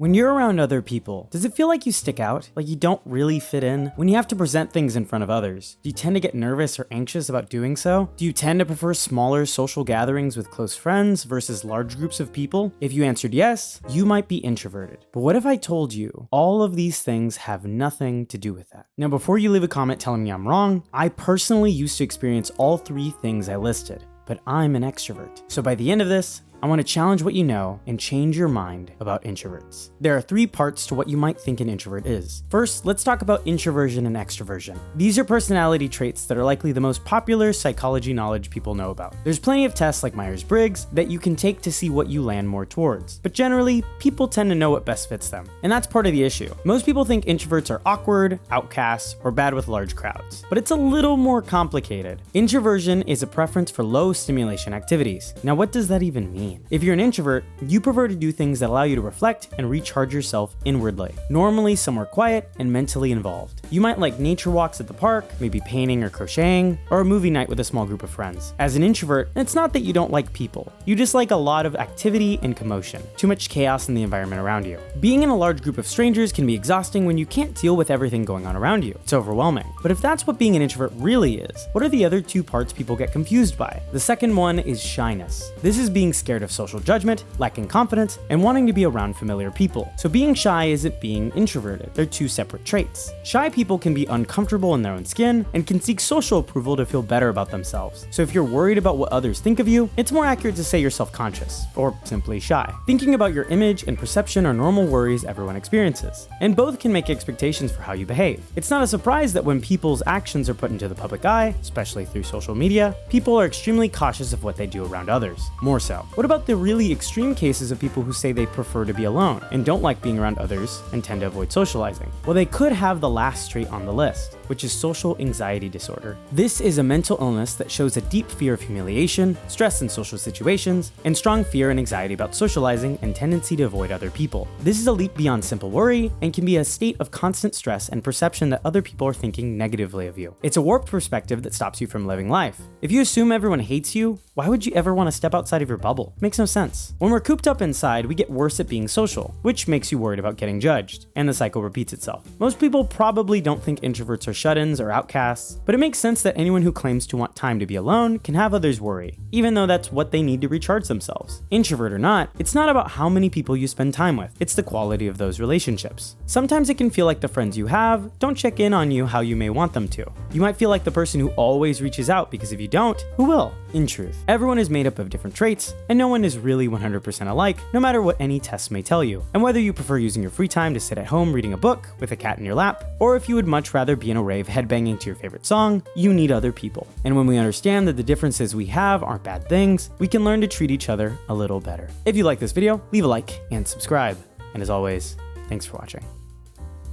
When you're around other people, does it feel like you stick out? Like you don't really fit in? When you have to present things in front of others, do you tend to get nervous or anxious about doing so? Do you tend to prefer smaller social gatherings with close friends versus large groups of people? If you answered yes, you might be introverted. But what if I told you all of these things have nothing to do with that? Now, before you leave a comment telling me I'm wrong, I personally used to experience all three things I listed, but I'm an extrovert. So by the end of this, I want to challenge what you know and change your mind about introverts. There are three parts to what you might think an introvert is. First, let's talk about introversion and extroversion. These are personality traits that are likely the most popular psychology knowledge people know about. There's plenty of tests like Myers-Briggs that you can take to see what you land more towards, but generally, people tend to know what best fits them. And that's part of the issue. Most people think introverts are awkward, outcasts, or bad with large crowds, but it's a little more complicated. Introversion is a preference for low stimulation activities. Now, what does that even mean? If you're an introvert, you prefer to do things that allow you to reflect and recharge yourself inwardly, normally somewhere quiet and mentally involved. You might like nature walks at the park, maybe painting or crocheting, or a movie night with a small group of friends. As an introvert, it's not that you don't like people. You just like a lot of activity and commotion, too much chaos in the environment around you. Being in a large group of strangers can be exhausting when you can't deal with everything going on around you. It's overwhelming. But if that's what being an introvert really is, what are the other two parts people get confused by? The second one is shyness. This is being scared of social judgment, lacking confidence, and wanting to be around familiar people. So being shy isn't being introverted. They're two separate traits. Shy people can be uncomfortable in their own skin and can seek social approval to feel better about themselves. So if you're worried about what others think of you, it's more accurate to say you're self-conscious, or simply shy. Thinking about your image and perception are normal worries everyone experiences, and both can make expectations for how you behave. It's not a surprise that when people's actions are put into the public eye, especially through social media, people are extremely cautious of what they do around others. More so. What about the really extreme cases of people who say they prefer to be alone and don't like being around others and tend to avoid socializing? Well, they could have the last trait on the list, which is social anxiety disorder. This is a mental illness that shows a deep fear of humiliation, stress in social situations, and strong fear and anxiety about socializing and tendency to avoid other people. This is a leap beyond simple worry and can be a state of constant stress and perception that other people are thinking negatively of you. It's a warped perspective that stops you from living life. If you assume everyone hates you, why would you ever want to step outside of your bubble? Makes no sense. When we're cooped up inside, we get worse at being social, which makes you worried about getting judged, and the cycle repeats itself. Most people probably don't think introverts are shut-ins or outcasts, but it makes sense that anyone who claims to want time to be alone can have others worry, even though that's what they need to recharge themselves. Introvert or not, it's not about how many people you spend time with, it's the quality of those relationships. Sometimes it can feel like the friends you have don't check in on you how you may want them to. You might feel like the person who always reaches out, because if you don't, who will? In truth, everyone is made up of different traits, and no one is really 100% alike, no matter what any tests may tell you. And whether you prefer using your free time to sit at home reading a book with a cat in your lap, or if you would much rather be in a rave headbanging to your favorite song, you need other people. And when we understand that the differences we have aren't bad things, we can learn to treat each other a little better. If you like this video, leave a like and subscribe. And as always, thanks for watching.